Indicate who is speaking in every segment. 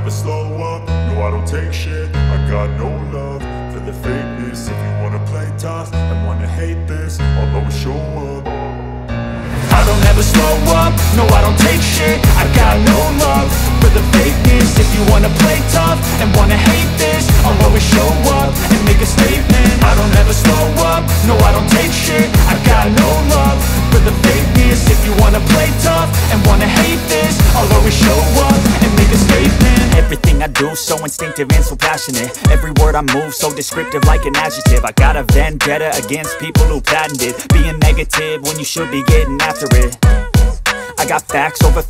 Speaker 1: never slow up, no I don't take shit. I got no love for the fakeness. If you wanna play tough and wanna hate this, I'll always show up. I don't ever slow up, no I don't take shit. I got no love for the fakeness. If you wanna play tough and wanna hate this, I'll always show up and make a statement. I don't ever slow up, no I don't take shit. I got no love for the fakeness. If you wanna play tough and wanna hate this, I'll always show up and make a statement. Everything I do so instinctive and so passionate. Every word I move so descriptive like an adjective. I got a vendetta against people who patented being negative when you should be getting after it. I got facts over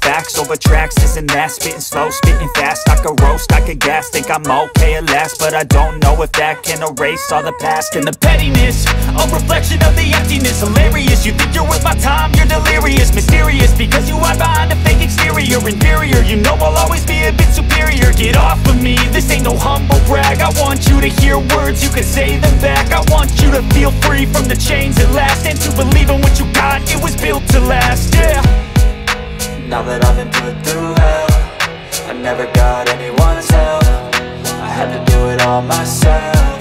Speaker 1: tracks, this and that. Spitting slow, spitting fast. I could roast, I could gas. Think I'm okay at last, but I don't know if that can erase all the past. And the pettiness, a reflection of the emptiness. Hilarious, you think you're worth my time, you're delirious. Mysterious, because you hide behind a fake exterior. Inferior, you know I'll always be a bit superior. Get off of me, this ain't no humble brag. I want you to hear words, you can say them back. I want you to feel free from the chains at last, and to believe in what you got, it was built to last, yeah.
Speaker 2: Now that I've been put through hell, I never got anyone's help. I had to do it all myself.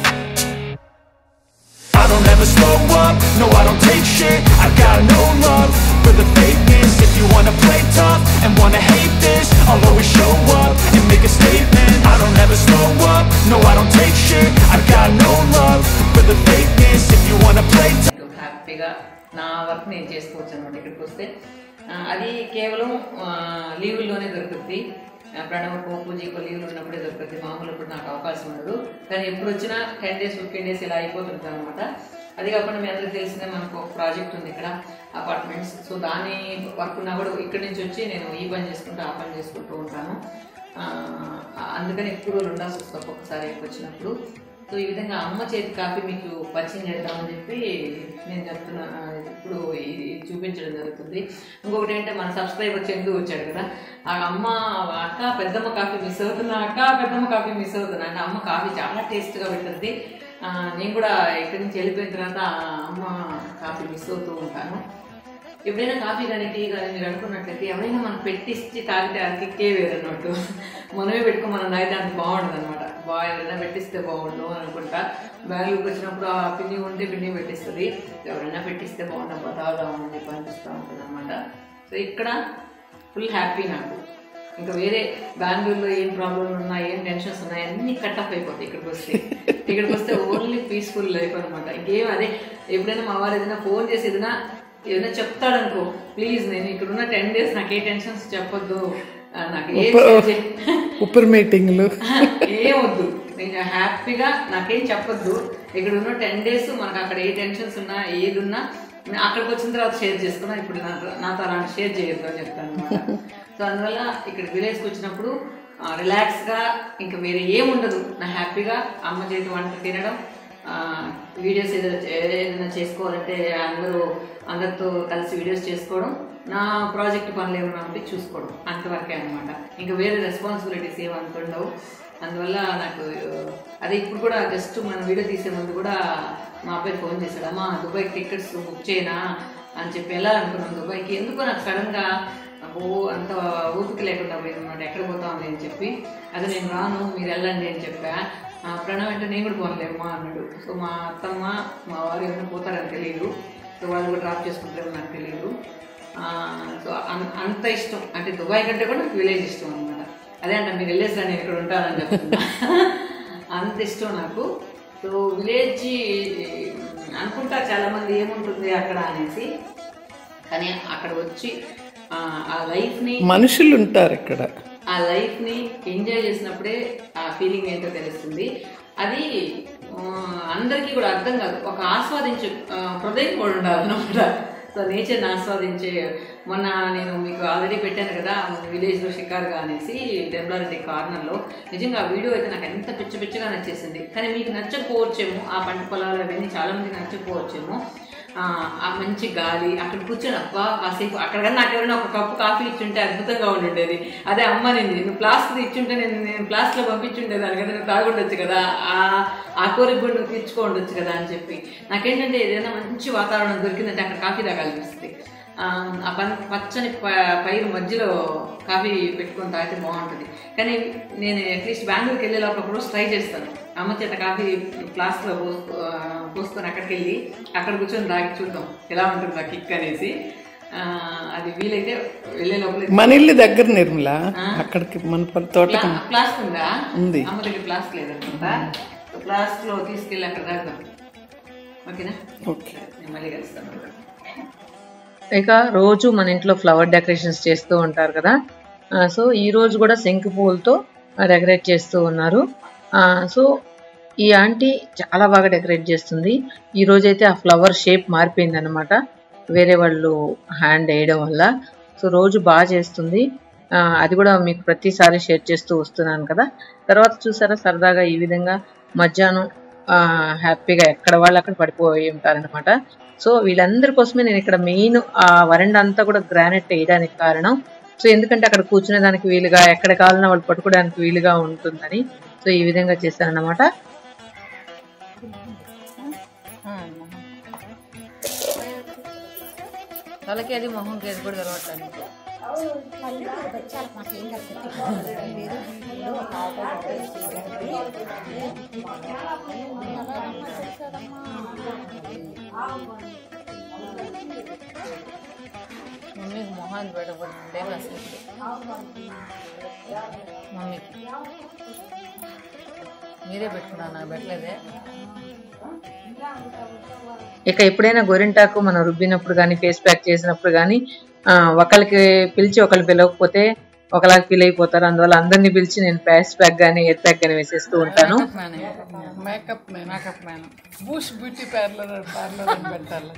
Speaker 1: I don't ever slow up, no I don't take shit. I got no love for the fakeness. If you wanna play tough and wanna hate this, I'll always show up and make a statement. I don't ever slow up, no I don't take shit. I got no love for the fakeness. If you wanna play tough.
Speaker 3: హ్యాపీగా నా work నేను చేసుకోవచ్చు అనమాట. ఇక్కడికి వస్తే అది కేవలం లీవుల్లోనే దొరుకుతుంది. ప్రణవకో పూజకో లీవ్లు ఉన్నప్పుడే దొరుకుతుంది. మామూలు ఇప్పుడు నాకు అవకాశం ఉండదు. కానీ ఎప్పుడు వచ్చినా 10 days 15 days ఇలా అయిపోతుంటుంది అనమాట. అది కాకుండా మీ అందరికీ తెలిసిన మనకు ఒక ప్రాజెక్ట్ ఉంది ఇక్కడ, అపార్ట్మెంట్స్. సో దాని వర్క్ ఉన్నా కూడా ఇక్కడి నుంచి వచ్చి నేను ఈ పని చేసుకుంటూ ఆ పని చేసుకుంటూ ఉంటాను. అందుకని ఎక్కువ రోజులు ఉండాల్సి వస్తుంది ఒక్కొక్కసారి ఎక్కువ వచ్చినప్పుడు. సో ఈ విధంగా అమ్మ చేతి కాఫీ మీకు పరిచయం చేద్దామని చెప్పి నేను చెప్తున్నాను. ఇప్పుడు ఇది చూపించడం జరుగుతుంది. ఇంకొకటి ఏంటంటే మన సబ్స్క్రైబర్ చందు వచ్చాడు కదా, ఆ అమ్మ అక్క పెద్దమ్మ కాఫీ మిస్ అవుతున్నా, అక్క పెద్దమ్మ కాఫీ మిస్ అవుతున్నా అంటే అమ్మ కాఫీ చాలా టేస్ట్గా పెట్టింది. నేను కూడా ఇక్కడి నుంచి వెళ్ళిపోయిన తర్వాత అమ్మ కాఫీ మిస్ అవుతూ ఉంటాను. ఎప్పుడైనా కాఫీ కానీ టీ కానీ మీరు అనుకున్నట్లయితే ఎవరైనా మనం పెట్టిస్తే తాగితే అది కిక్కే వేరన్నట్టు. మనమే పెట్టుకో మనం తాగితే అంత బాగుంటుంది అనమాట. ఎవరైనా పెట్టిస్తే బాగుండు అనుకుంటా. బెంగళూరుకి వచ్చినప్పుడు ఆ పిన్ని ఉంటే పిన్ని పెట్టిస్తుంది, ఎవరైనా పెట్టిస్తే బాగుంటుంది తాగుదామని చెప్పి అనిపిస్తూ ఉంటుంది అనమాట. సో ఇక్కడ ఫుల్ హ్యాపీ నాకు. ఇంకా వేరే బెంగళూరులో ఏం ప్రాబ్లమ్ ఉన్నా, ఏం టెన్షన్స్ ఉన్నాయి అన్నీ కట్ ఆఫ్ అయిపోతాయి ఇక్కడికి వస్తే ఓన్లీ పీస్ఫుల్ లైఫ్ అనమాట. ఇంకేం అదే ఎప్పుడైనా మా వారు ఏదైనా ఫోన్ చేసి ఏదైనా చెప్తాడనుకో, ప్లీజ్ నేను ఇక్కడ ఉన్న 10 days నాకు ఏ టెన్షన్స్ చెప్పొద్దు, నాకు
Speaker 4: ఉప్పర్ మీటింగ్లు
Speaker 3: ఏమొద్దు, నేను హ్యాపీగా నాకేం చెప్పొద్దు. ఇక్కడ ఉన్న 10 days మనకు అక్కడ ఏ టెన్షన్స్ ఉన్నా ఏది ఉన్నా అక్కడికి వచ్చిన తర్వాత షేర్ చేసుకున్నా. ఇప్పుడు నాతో అలాంటి షేర్ చేయొద్దు అని చెప్తాను అనమాట. సో అందువల్ల ఇక్కడ విలేజ్కి వచ్చినప్పుడు రిలాక్స్గా ఇంకా వేరే ఏముండదు. నా హ్యాపీగా అమ్మ చేతి వంట తినడం, వీడియోస్ ఏదైనా చేసుకోవాలంటే అందరితో కలిసి వీడియోస్ చేసుకోవడం, నా ప్రాజెక్ట్ పనులు ఏమన్నా ఉంటే చూసుకోవడం, అంతవరకే అనమాట. ఇంకా వేరే రెస్పాన్సిబిలిటీస్ ఏమనుకుండవు. అందువల్ల నాకు అదే ఇప్పుడు కూడా జస్ట్ మన వీడియో తీసే ముందు కూడా మా అబ్బాయి ఫోన్ చేశాడు, అమ్మా దుబాయ్కి టికెట్స్ బుక్ చేయనా అని చెప్పి వెళ్ళాలనుకున్నాం దుబాయ్కి. ఎందుకో నాకు సడన్గా అంత ఓపిక లేకుండా పోయింది అనమాట. ఎక్కడ పోతామని అని చెప్పి, అదే నేను రాను మీరు వెళ్ళండి అని చెప్పా. ప్రణవ్ అంటే నేను కూడా పోనలేమ్మా అన్నాడు. సో మా అత్తమ్మ మా వారు ఏమైనా పోతారని తెలియదు, సో వాళ్ళు కూడా డ్రాప్ చేసుకుంటారని నాకు తెలియదు. సో అంత ఇష్టం అంటే దుబాయ్ కంటే కూడా నాకు విలేజ్ ఇష్టం అనమాట. అదే అంటే మీరు వెళ్ళేసి నేను ఇక్కడ ఉంటానని చెప్తున్నా, అంత ఇష్టం నాకు. సో విలేజ్ అనుకుంటా చాలామంది ఏముంటుంది అక్కడ అనేసి, కానీ అక్కడ వచ్చి ఆ లైఫ్ని, మనుషులు ఉంటారు ఇక్కడ, ఆ లైఫ్ని ఎంజాయ్ చేసినప్పుడే ఆ ఫీలింగ్ ఏంటో తెలుస్తుంది. అది అందరికీ కూడా అర్థం కాదు. ఒక ఆస్వాదించే హృదయం కూడా ఉండాలన్నమాట. సో నేచర్ని ఆస్వాదించే, మొన్న నేను మీకు ఆల్రెడీ పెట్టాను కదా విలేజ్లో షికారుగా అనేసి డెబ్లారెడ్డి కార్నర్లో, నిజంగా ఆ వీడియో అయితే నాకు ఎంత పిచ్చగా నచ్చేసింది. కానీ మీకు నచ్చకపోవచ్చేమో, ఆ పంట పొలాలు అవన్నీ చాలామందికి నచ్చకపోవచ్చేమో. ఆ మంచి గాలి, అక్కడ కూర్చొని అబ్బా కాసేపు అక్కడ కానీ నాకు ఎవరైనా ఒక కప్పు కాఫీ ఇచ్చుంటే అద్భుతంగా ఉండేది. అదే అమ్మ నువ్వు ప్లాస్టిక్ ఇచ్చుంటే నేను ప్లాస్టిక్లో పంపించుండేదాన్ని కదా, నువ్వు తాగుండొచ్చు కదా, ఆ కోరిక కూడా నువ్వు తీర్చుకోండొచ్చు కదా అని చెప్పి. నాకేంటంటే ఏదైనా మంచి వాతావరణం దొరికిందంటే అక్కడ కాఫీ తాగాలనిపిస్తుంది. పచ్చని పైరు మధ్యలో కాఫీ పెట్టుకొని తాగితే బాగుంటుంది. కానీ నేను అట్లీస్ట్ బెంగళూరుకి వెళ్ళే లోపల ఒక రోజు ట్రై చేస్తాను. అమ్మ చేత కాఫీ ఫ్లాస్క్లో పోసుకొని అక్కడికి వెళ్ళి అక్కడ కూర్చొని తాగి చూద్దాం ఎలా ఉంటుంది ఆ కిక్ అనేసి. అది వీలైతే వెళ్ళే లోపల. మన ఇల్లు దగ్గర నిర్మల, అక్కడికి మన తోట ఫ్లాస్క్ ఉందా? ఉంది. అమ్మ దగ్గర ఫ్లాస్క్ లేదనుకుంటా. ఫ్లాస్క్ లో తీసుకెళ్ళి అక్కడ తాగుదాం. ఓకేనా? ఓకే, నేను మళ్ళీ కలుస్తాను.
Speaker 5: ఇక రోజు మన ఇంట్లో ఫ్లవర్ డెకరేషన్స్ చేస్తూ ఉంటారు కదా. సో ఈ రోజు కూడా శంకు పువ్వులతో డెకరేట్ చేస్తూ ఉన్నారు. సో ఈ ఆంటీ చాలా బాగా డెకరేట్ చేస్తుంది. ఈ రోజైతే ఆ ఫ్లవర్ షేప్ మారిపోయింది అనమాట, వేరే వాళ్ళు హ్యాండ్ వేయడం వల్ల. సో రోజు బాగా చేస్తుంది. అది కూడా మీకు ప్రతిసారి షేర్ చేస్తూ వస్తున్నాను కదా. తర్వాత చూసారా సరదాగా ఈ విధంగా మధ్యాహ్నం హ్యాపీగా ఎక్కడ వాళ్ళు అక్కడ పడిపోయి ఉంటారనమాట. సో వీళ్ళందరి కోసమే నేను ఇక్కడ మెయిన్ ఆ వరండా అంతా కూడా గ్రానైట్ వేయడానికి కారణం. సో ఎందుకంటే అక్కడ కూర్చునే దానికి వీలుగా, ఎక్కడ కావాలన్నా వాళ్ళు పట్టుకోవడానికి వీలుగా ఉంటుందని సో ఈ విధంగా చేశారన్నమాట.
Speaker 3: తలకి అది మొహంకి అది కూడా తెలవట్లేదు. మమ్మీకి మొహాన్ని పెట్టబడి అసలు మమ్మీకి మీరే పెట్టుకున్నా, నాకు పెట్టలేదే.
Speaker 5: ఇక ఎప్పుడైనా గోరింటాకు మనం రుబ్బినప్పుడు కానీ ఫేస్ ప్యాక్ చేసినప్పుడు కానీ ఒకరికి పిలిచి ఒకరు పిలవకపోతే ఒకలాగా ఫీల్ అయిపోతారు. అందువల్ల అందరినీ పిలిచి నేను ఫేస్ ప్యాక్ కానీ హెయిర్ ప్యాక్ కానీ వేసేస్తూ ఉంటాను.
Speaker 4: మేకప్ మ్యాన్ బూష్ బ్యూటీ పార్లర్ అని పెట్టాలి.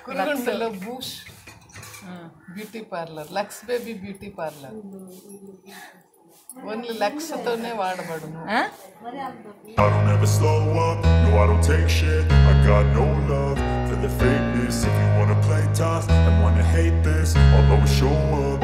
Speaker 4: కురుగుంటలో బూష్ beauty parlour, Lux baby beauty parlour. Only Lux తోనే వాడబడును.
Speaker 1: I don't ever slow up, no I don't take shit. I got no love for the fakeness. If you wanna play tough and wanna hate this, I'll always show up.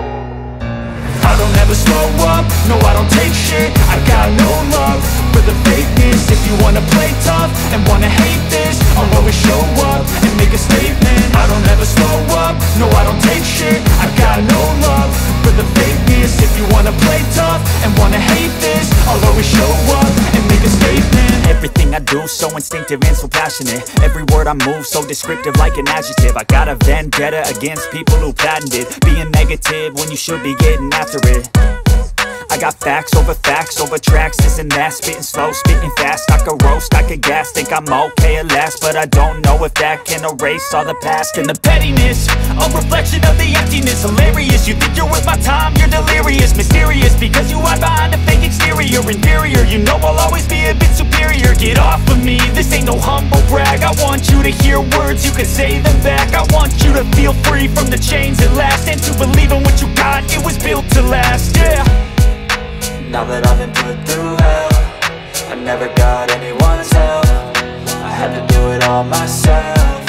Speaker 1: I don't ever slow up, no I don't take shit. I got no love for the fakeness. If you wanna play tough and wanna hate this, I'll always show up and make a statement. I don't ever slow up, no I don't take shit. I got no love for the fakeness. If you wanna play tough and wanna hate this, I'll always show up and make a statement.
Speaker 2: Everything I do so instinctive and so passionate. Every word I move so descriptive like an adjective. I got a vendetta against people who patented being negative when you should be getting after it. I got facts over tracks, this and that. Spitting slow, spitting fast, I could roast, I could gas. Think I'm okay at last, but I don't know if that can erase all the past. And the pettiness, a reflection of the emptiness. Hilarious, you think you're worth my time, you're delirious. Mysterious, because you hide behind a fake exterior. Inferior, you know I'll always be a bit superior. Get off of me, this ain't no humble brag. I want you to hear words, you can say them back. I want you to feel free from the chains at last, and to believe in what you got, it was built to last, yeah. Now that I've been put through hell, I never got anyone's help. I had to do it all myself.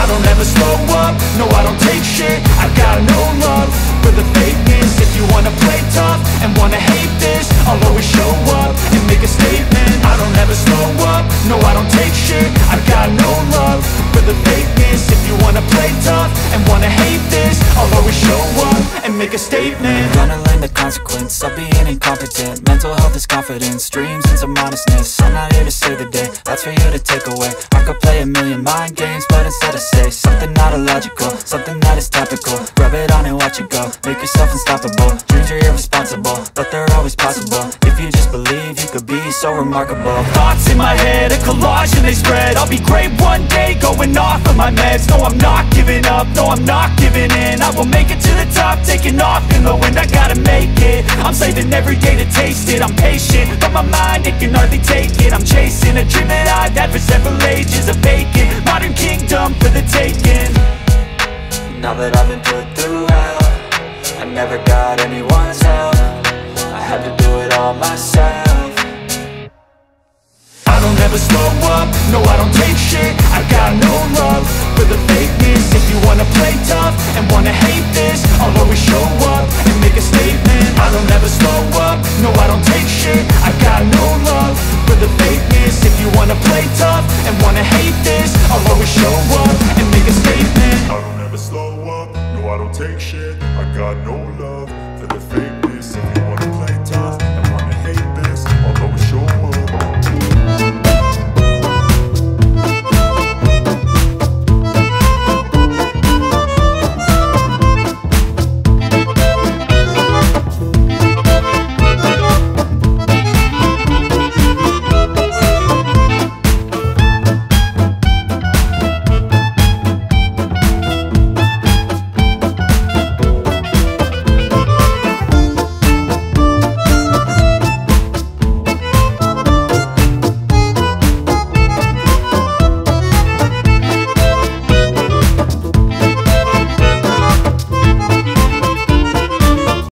Speaker 1: I don't ever slow up, no I don't take shit. I got no love for the fakeness. If you wanna play tough and wanna hate this, I'll always show up and make a statement. I don't ever slow up, no I don't take shit. I got no love for the fakeness. If you wanna play tough and wanna hate this, I'll always show up and make a statement.
Speaker 2: Gonna learn the consequence of being incompetent. Mental health is confidence, dreams and some honestness. I'm not here to save the day, that's for you to take away. I could play a million mind games, but instead I say something not illogical, something that is topical. Rub it on and watch it go, make yourself unstoppable. Dreams are irresponsible, but they're always possible. If you just believe, you could be so remarkable.
Speaker 1: Thoughts in my head, a collage and they spread. I'll be great one day, going off of my meds. No I'm not giving up, no I'm not giving in. I will make it to the top, taking off in the wind. I gotta make it, I'm saving every day to taste it. I'm patient, but my mind, it can hardly take it. I'm chasing a dream that I've had for several ages. A vacant, modern kingdom for the taking.
Speaker 2: Now that I've been put through hell, I never got anyone's help. I had to do it all myself.
Speaker 1: I don't ever slow up, no I don't take shit. I got no love for the fakeness. If you wanna play tough and wanna hate this, I'll always show up and make a statement. I don't ever